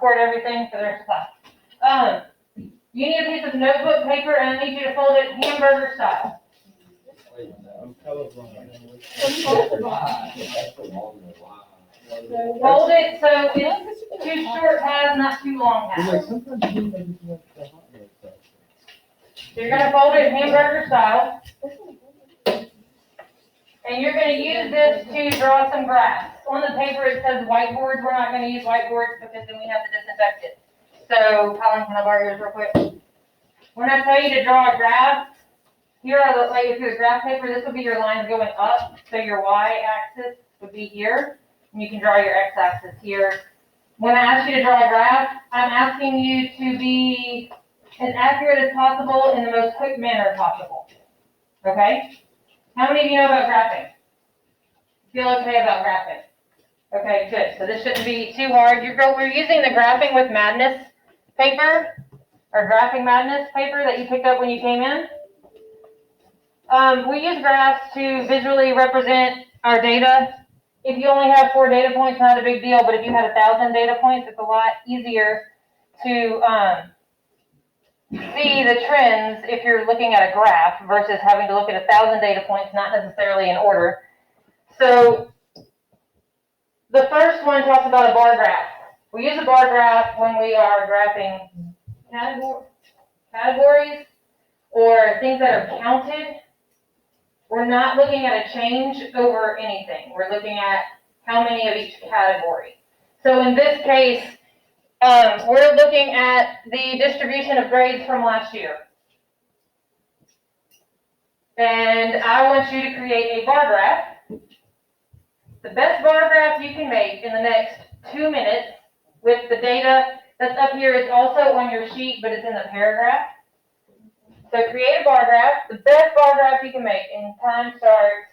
record everything for the rest of the class. You need a piece of notebook paper, and I need you to fold it hamburger style. I'm colorblind. Fold it so it's two short halves, not two long halves. Sometimes you make it like the hot dog stuff. So you're gonna fold it hamburger style. And you're gonna use this to draw some graphs. On the paper it says whiteboards. We're not gonna use whiteboards because then we have to disinfect it. So, Colin, can I borrow yours real quick? When I tell you to draw a graph, here are the, like if you're a graph paper, this would be your lines going up. So your y-axis would be here, and you can draw your x-axis here. When I ask you to draw a graph, I'm asking you to be as accurate as possible in the most quick manner possible. Okay? How many of you know about graphing? Feel okay about graphing? Okay, good. So this shouldn't be too hard. We're using the Graphing with Madness paper, or Graphing Madness paper that you picked up when you came in. We use graphs to visually represent our data. If you only have 4 data points, not a big deal, but if you had 1,000 data points, it's a lot easier to see the trends if you're looking at a graph versus having to look at 1,000 data points, not necessarily in order. So the first one talks about a bar graph. We use a bar graph when we are graphing categories or things that are counted. We're not looking at a change over anything. We're looking at how many of each category. So in this case, we're looking at the distribution of grades from last year. And I want you to create a bar graph. The best bar graph you can make in the next 2 minutes with the data that's up here. It's also on your sheet, but it's in the paragraph. So create a bar graph, the best bar graph you can make, and time starts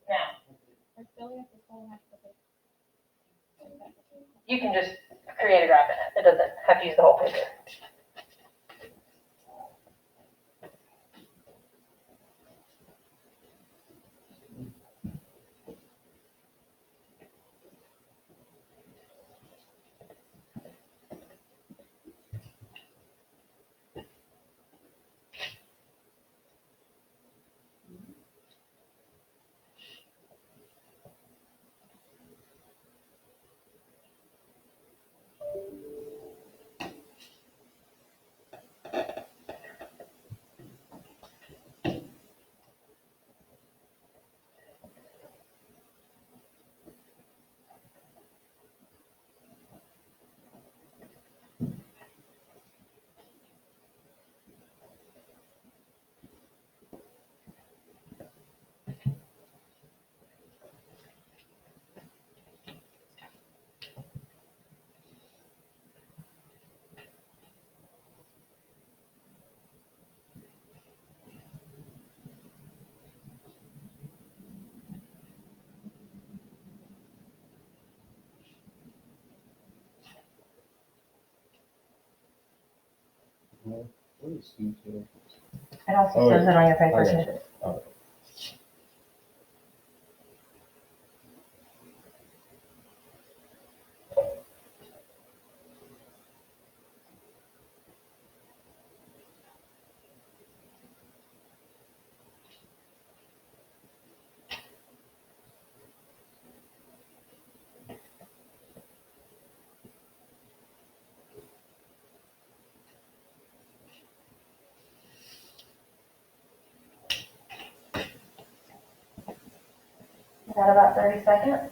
now. You can just create a graph in it. It doesn't have to use the whole paper. What is detail? It also says it on your paper too. Oh. Got about 30 seconds.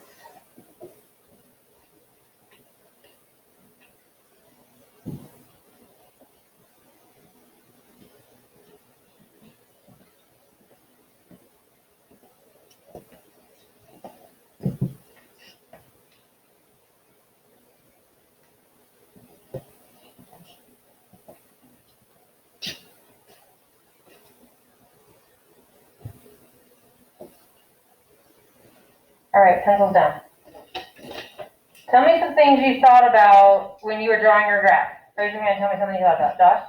All right, pencils down. Tell me some things you thought about when you were drawing your graph. Raise your hand and tell me something you thought about. Josh?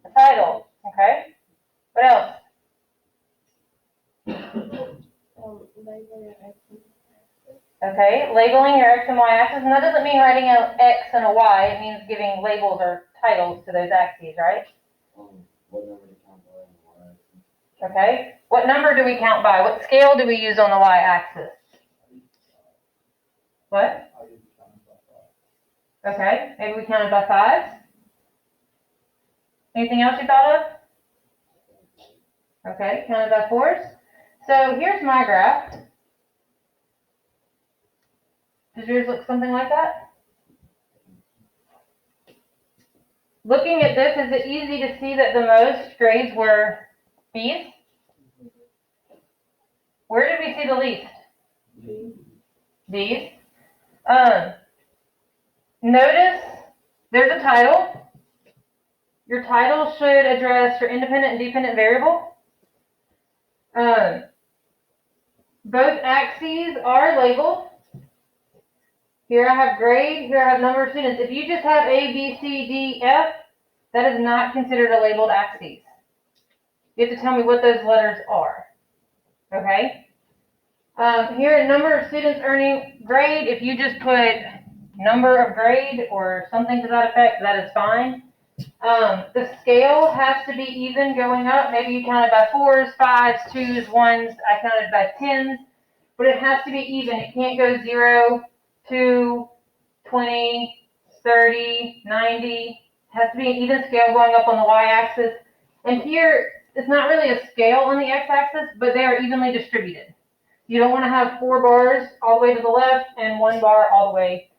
The title. Okay. What else? Okay, labeling your X and Y axis, and that doesn't mean writing an X and a Y, it means giving labels or titles to those axes, right? What number to count by and why? Okay, what number do we count by? What scale do we use on the Y axis? What? I use the count by five. Okay, maybe we counted by fives? Anything else you thought of? Okay, counted by fours. So here's my graph. Does yours look something like that? Looking at this, is it easy to see that the most grades were B's? Where did we see the least? B's. Notice there's a title. Your title should address your independent and dependent variable. Both axes are labeled. Here I have grade, here I have number of students. If you just have A, B, C, D, F, that is not considered a labeled axis. You have to tell me what those letters are. Okay? Here, number of students earning grade, if you just put number of grade or something to that effect, that is fine. The scale has to be even going up. Maybe you counted by fours, fives, twos, ones. I counted by tens, but it has to be even. It can't go 0, 2, 20, 30, 90. It has to be an even scale going up on the y-axis. And here, it's not really a scale on the x-axis, but they are evenly distributed. You don't want to have 4 bars all the way to the left and 1 bar all the way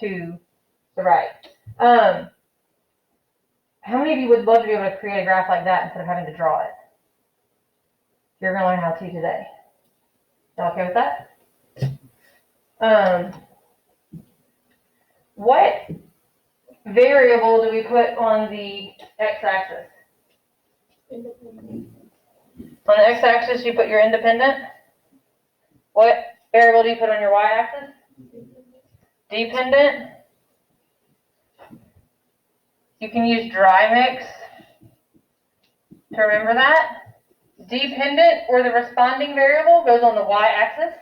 to the right. How many of you would love to be able to create a graph like that instead of having to draw it? You're going to learn how to today. Y'all okay with that? What variable do we put on the x-axis? On the x-axis, you put your independent. What variable do you put on your y-axis? Dependent. You can use dry mix to remember that. Dependent or the responding variable goes on the y-axis.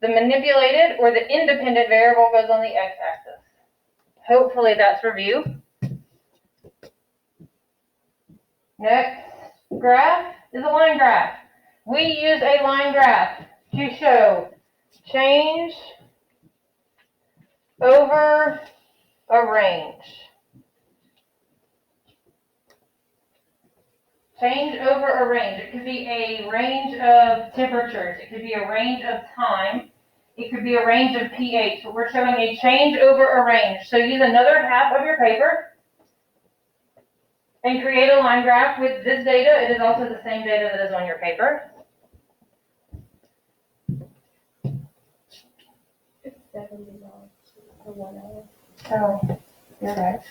The manipulated or the independent variable goes on the x-axis. Hopefully that's review. Next graph is a line graph. We use a line graph to show change over a range. Change over a range. It could be a range of temperatures. It could be a range of time. It could be a range of pH. But we're showing a change over a range. So use another half of your paper and create a line graph with this data. It is also the same data that is on your paper. It's $70 for 1 hour. Oh, you're right.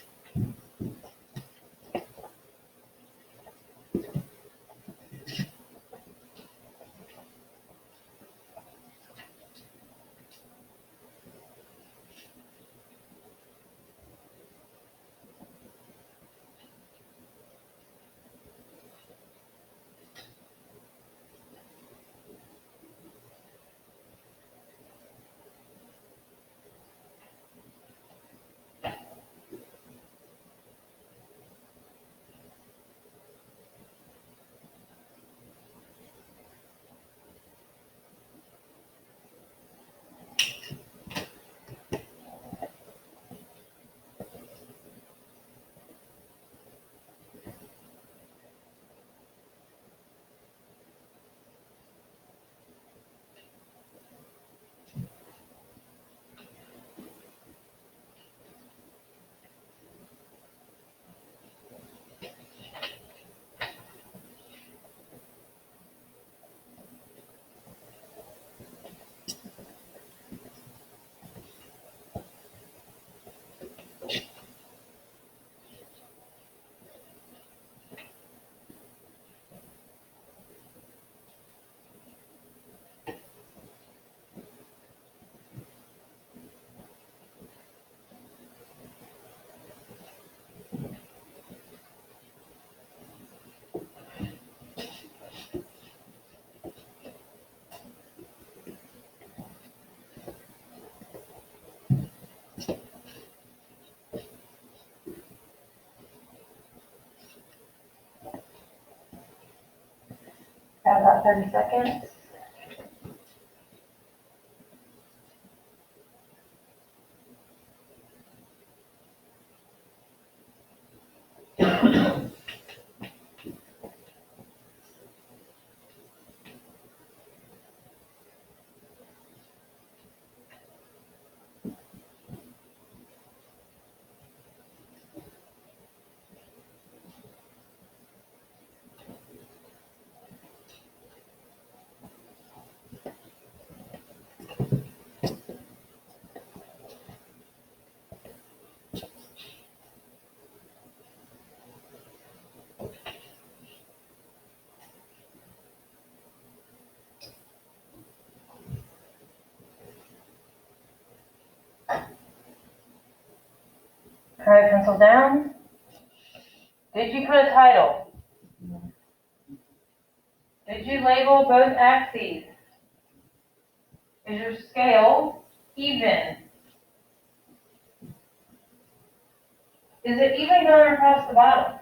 about 30 seconds. All right, pencil down. Did you put a title? No. Did you label both axes? Is your scale even? Is it even going across the bottom?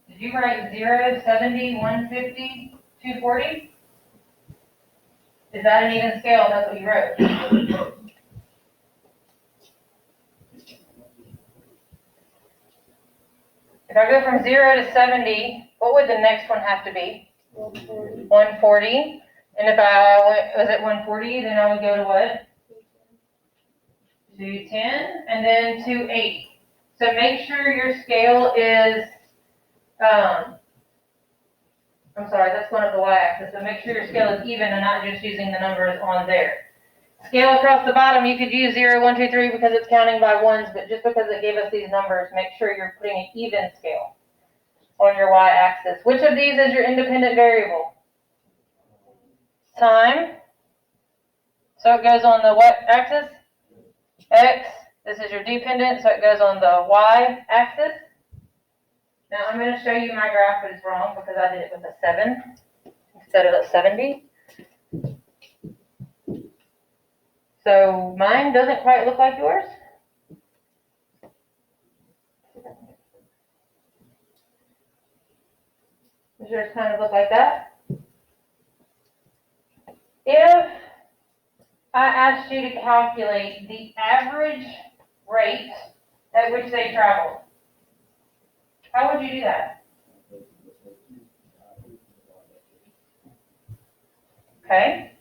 Did you write 0, 70, 150, 240? Is that an even scale? That's what you wrote. If I go from 0 to 70, what would the next one have to be? 140. 140. And if I went, was it 140, then I would go to what? 210, and then 280. So make sure your scale is, I'm sorry, that's going up the y-axis, so make sure your scale is even and not just using the numbers on there. Scale across the bottom, you could use 0, 1, 2, 3 because it's counting by ones, but just because it gave us these numbers, make sure you're putting an even scale on your y-axis. Which of these is your independent variable? Time. So it goes on the what axis? X. This is your dependent, so it goes on the y-axis. Now I'm going to show you my graph, but it's wrong because I did it with a 7 instead of a 70. So mine doesn't quite look like yours. Does yours kind of look like that? If I asked you to calculate the average rate at which they traveled, how would you do that? Okay.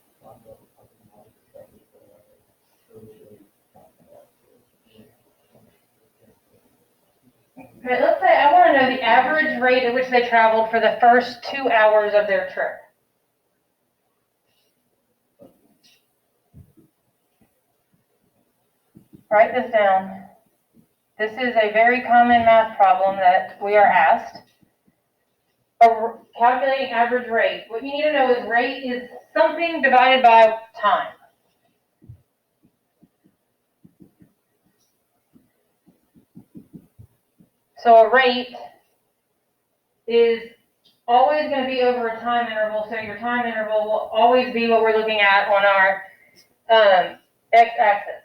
Okay, let's say I want to know the average rate at which they traveled for the first 2 hours of their trip. Write this down. This is a very common math problem that we are asked. Calculating average rate. What you need to know is rate is something divided by time. So a rate is always going to be over a time interval, so your time interval will always be what we're looking at on our x-axis.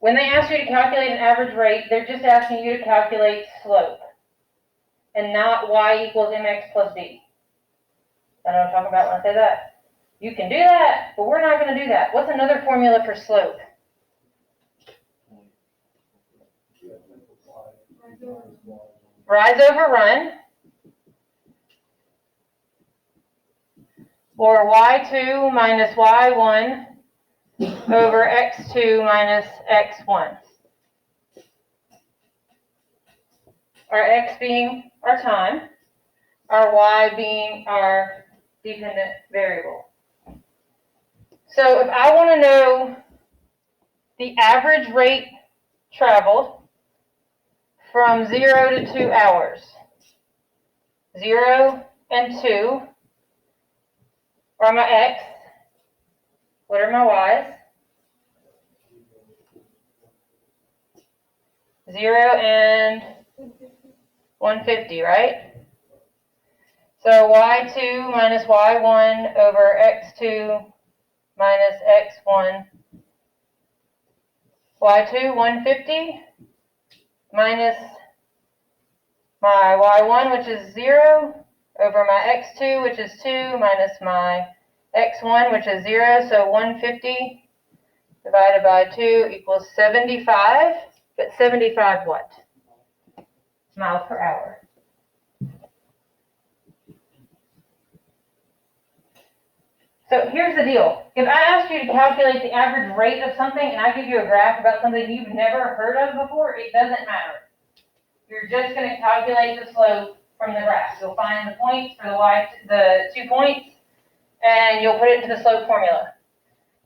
When they ask you to calculate an average rate, they're just asking you to calculate slope and not y equals mx plus b. I know what I'm talking about when I say that. You can do that, but we're not going to do that. What's another formula for slope? Rise over run, or y2 minus y1 over x2 minus x1. Our x being our time, our y being our dependent variable. So if I want to know the average rate traveled from 0 to 2 hours, 0 and 2 are my x. What are my y's? 0 and 150, right? So y2 minus y1 over x2 minus x1. y2, 150, minus my y1, which is 0, over my x2, which is 2, minus my x1, which is 0, so 150 divided by 2 equals 75, but 75 what? Miles per hour. So here's the deal. If I asked you to calculate the average rate of something and I give you a graph about something you've never heard of before, it doesn't matter. You're just going to calculate the slope from the graph. You'll find the points for the 2 points, and you'll put it into the slope formula.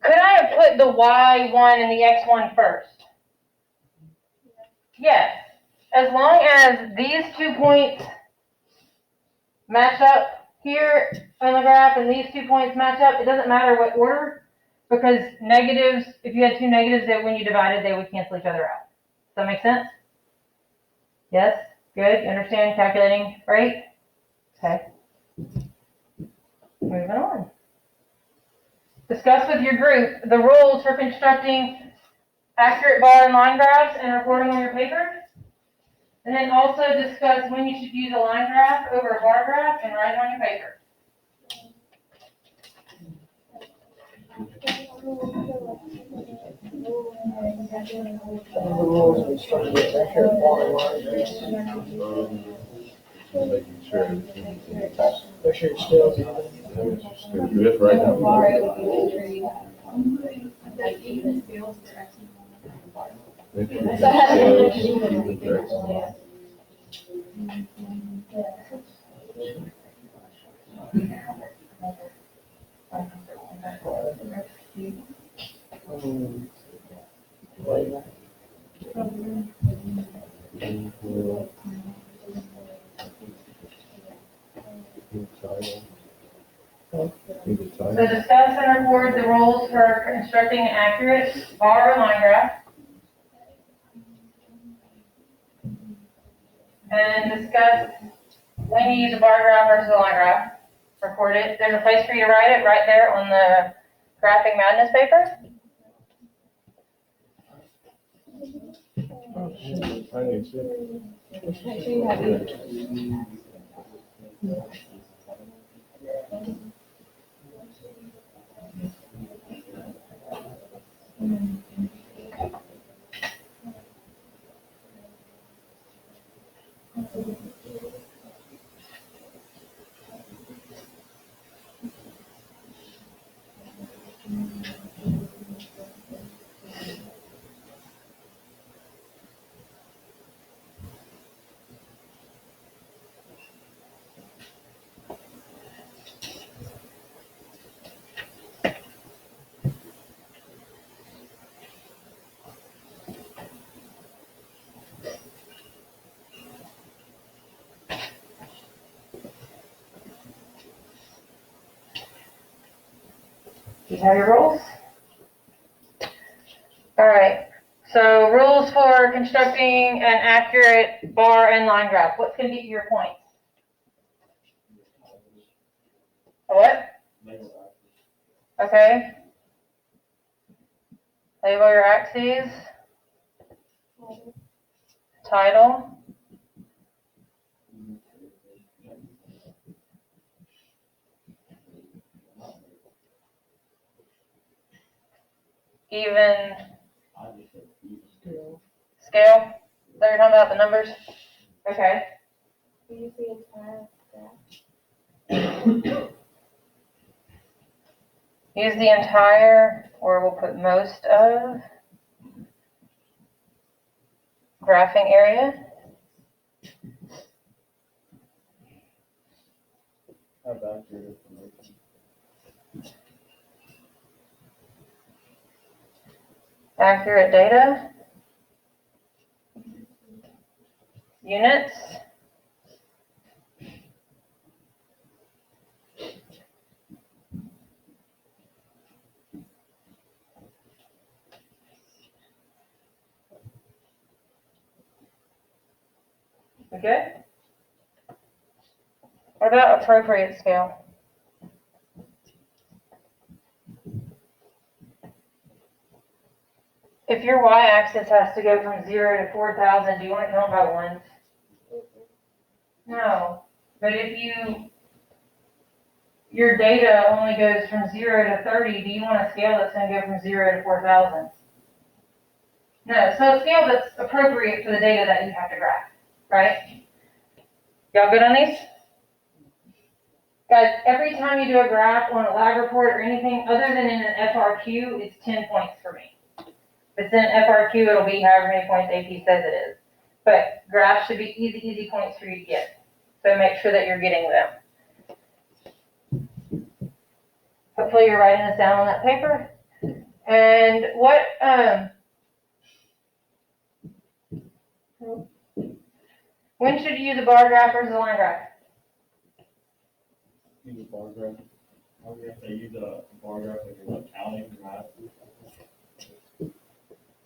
Could I have put the y1 and the x1 first? Yes. As long as these 2 points match up here on the graph and these 2 points match up, it doesn't matter what order, because negatives, if you had two negatives, that when you divided, they would cancel each other out. Does that make sense? Yes? Good. You understand calculating rate? Okay. Moving on. Discuss with your group the rules for constructing accurate bar and line graphs and reporting on your paper. And then also discuss when you should use a line graph over a bar graph and write it on your paper. Making sure everything is. Make sure it scales even. Good right now. Make sure it scales even correct. So discuss and report the rules for constructing an accurate bar or line graph. And discuss when you use a bar graph versus a line graph. Record it. There's a place for you to write it right there on the Graphing Madness paper. I need to. Make sure you have it. You have your rules? All right. So rules for constructing an accurate bar and line graph. What's going to get you your points? A what? Okay. Label your axes. Title. Even scale. Is that what you're talking about, the numbers? Okay. We use the entire graph. Use the entire, or we'll put most of, graphing area. Have accurate information. Accurate data. Units. We good? What about appropriate scale? If your y-axis has to go from 0 to 4,000, do you want to count by ones? No, but if your data only goes from 0 to 30, do you want a scale that's gonna go from 0 to 4,000? No, so a scale that's appropriate for the data that you have to graph, right? Y'all good on these? Guys, every time you do a graph on a lab report or anything other than in an FRQ, it's 10 points for me. If it's in an FRQ, it'll be however many points AP says it is. But graphs should be easy points for you to get. So make sure that you're getting them. Hopefully you're writing this down on that paper. And when should you use a bar graph versus a line graph? Use a bar graph. They use a bar graph if you're like counting math.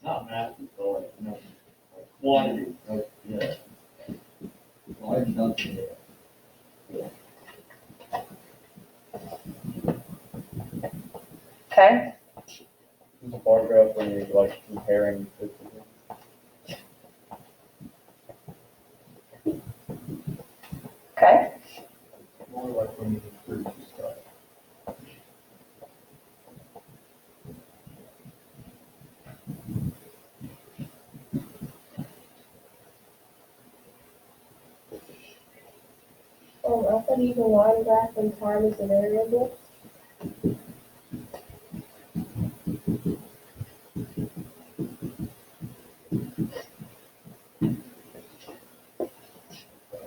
Not math, but like, you know, like quantity. Like, yeah. Large numbers. Yeah. Okay. Use a bar graph when you're like comparing the two things. Okay. More like when you improve stuff. I thought using line graph and time as a variable.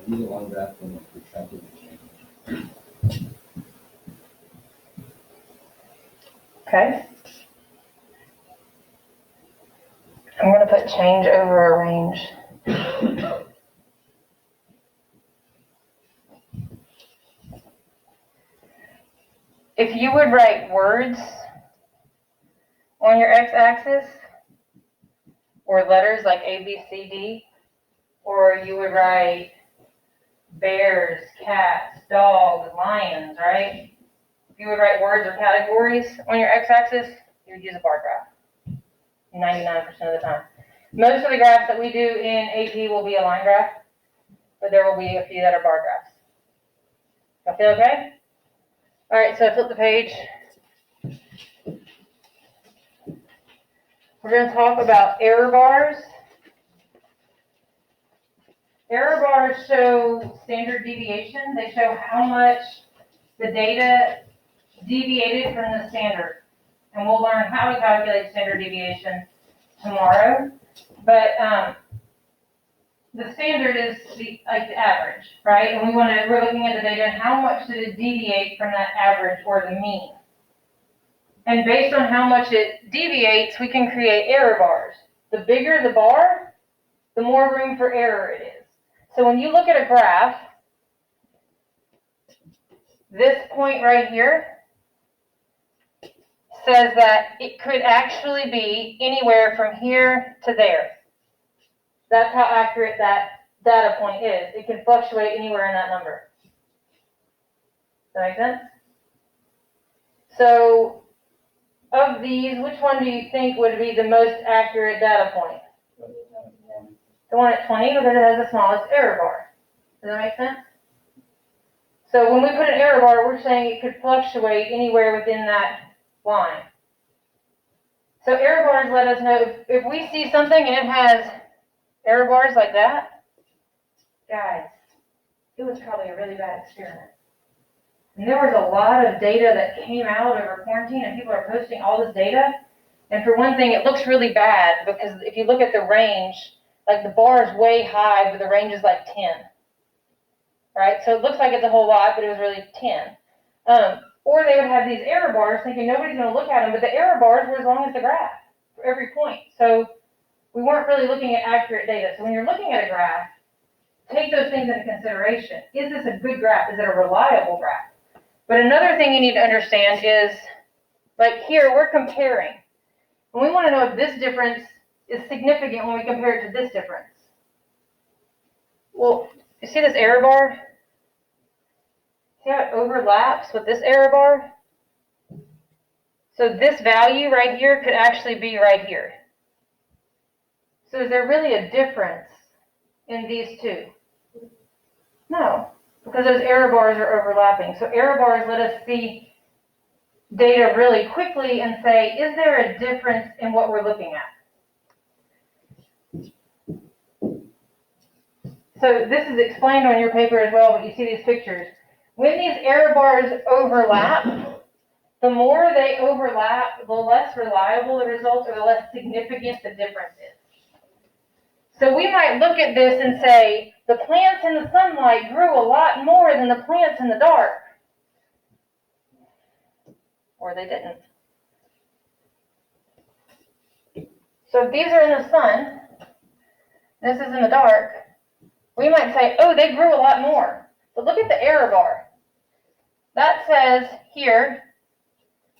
Use a line graph when it's perspective change. Okay. I'm going to put change over a range. If you would write words on your x-axis, or letters like A, B, C, D, or you would write bears, cats, dogs, lions, right? If you would write words or categories on your x-axis, you would use a bar graph 99% of the time. Most of the graphs that we do in AP will be a line graph, but there will be a few that are bar graphs. Y'all feel okay? All right, so flip the page. We're going to talk about error bars. Error bars show standard deviation. They show how much the data deviated from the standard. And we'll learn how to calculate standard deviation tomorrow. But the standard is the average, right? And we're looking at the data and how much did it deviate from that average or the mean. And based on how much it deviates, we can create error bars. The bigger the bar, the more room for error it is. So when you look at a graph, this point right here says that it could actually be anywhere from here to there. That's how accurate that data point is. It can fluctuate anywhere in that number. Does that make sense? So, of these, which one do you think would be the most accurate data point? The one at 20, because it has the smallest error bar. Does that make sense? So when we put an error bar, we're saying it could fluctuate anywhere within that line. So error bars let us know if we see something and it has error bars like that, guys, it was probably a really bad experiment. And there was a lot of data that came out over quarantine, and people are posting all this data. And for one thing, it looks really bad because if you look at the range, like the bar is way high, but the range is like 10. Right? So it looks like it's a whole lot, but it was really 10. Or they would have these error bars thinking nobody's going to look at them, but the error bars were as long as the graph for every point. So we weren't really looking at accurate data. So when you're looking at a graph, take those things into consideration. Is this a good graph? Is it a reliable graph? But another thing you need to understand is, like here, we're comparing. And we want to know if this difference is significant when we compare it to this difference. Well, you see this error bar? See how it overlaps with this error bar? So this value right here could actually be right here. So is there really a difference in these two? No, because those error bars are overlapping. So error bars let us see data really quickly and say, is there a difference in what we're looking at? So this is explained on your paper as well, but you see these pictures. When these error bars overlap, the more they overlap, the less reliable the results or the less significant the difference is. So we might look at this and say, the plants in the sunlight grew a lot more than the plants in the dark. Or they didn't. So if these are in the sun, this is in the dark, we might say, oh, they grew a lot more. But look at the error bar. That says here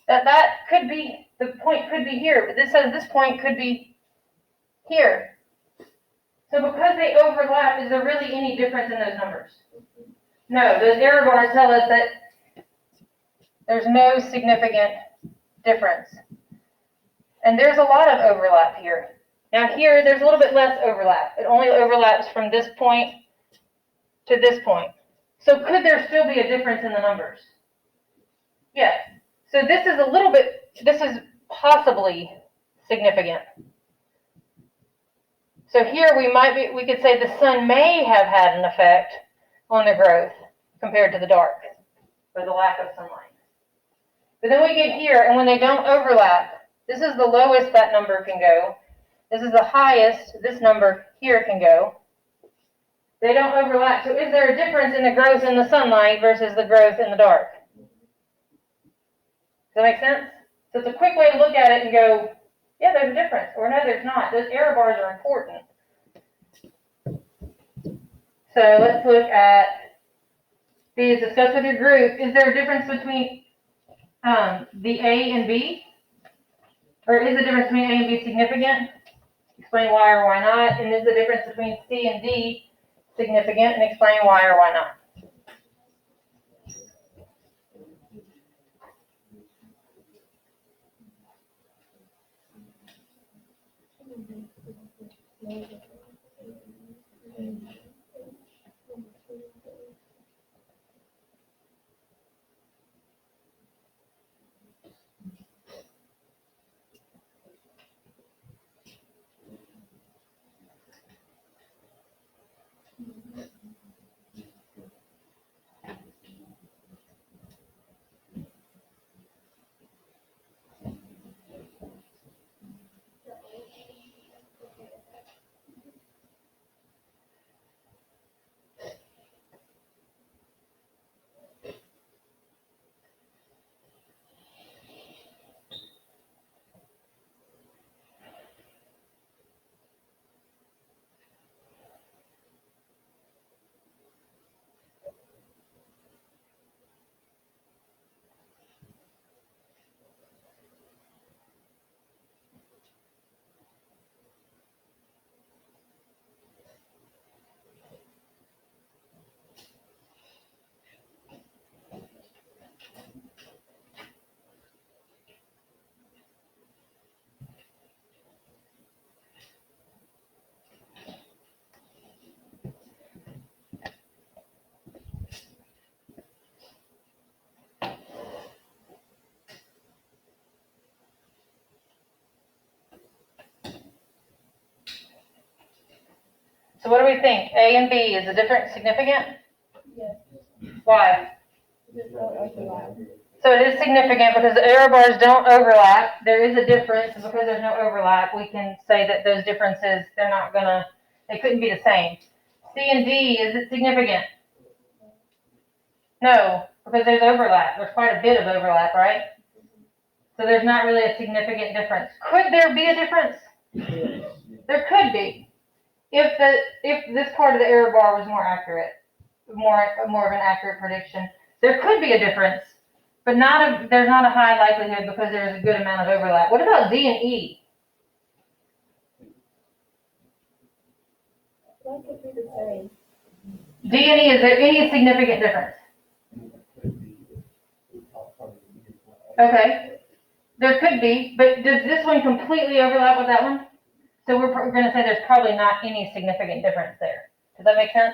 that could be, the point could be here, but this says this point could be here. So because they overlap, is there really any difference in those numbers? No, those error bars tell us that there's no significant difference. And there's a lot of overlap here. Now here, there's a little bit less overlap. It only overlaps from this point to this point. So could there still be a difference in the numbers? Yes. So this is possibly significant. So here we could say the sun may have had an effect on the growth compared to the dark, or the lack of sunlight. But then we get here, and when they don't overlap, this is the lowest that number can go. This is the highest this number here can go. They don't overlap. So is there a difference in the growth in the sunlight versus the growth in the dark? Does that make sense? So it's a quick way to look at it and go, yeah, there's a difference, or no, there's not. Those error bars are important. So let's look at these. Discuss with your group. Is there a difference between the A and B? Or is the difference between A and B significant? Explain why or why not. And is the difference between C and D significant? And explain why or why not. So what do we think? A and B, is the difference significant? Yes. Why? There's no overlap. So it is significant because the error bars don't overlap. There is a difference, and because there's no overlap, we can say that those differences, they couldn't be the same. C and D, is it significant? No, because there's overlap. There's quite a bit of overlap, right? So there's not really a significant difference. Could there be a difference? There could be. If this part of the error bar was more accurate, more of an accurate prediction, there could be a difference, but there's not a high likelihood because there's a good amount of overlap. What about D and E? That could be the same. D and E, is there any significant difference? Okay, there could be, but does this one completely overlap with that one? So we're going to say there's probably not any significant difference there. Does that make sense?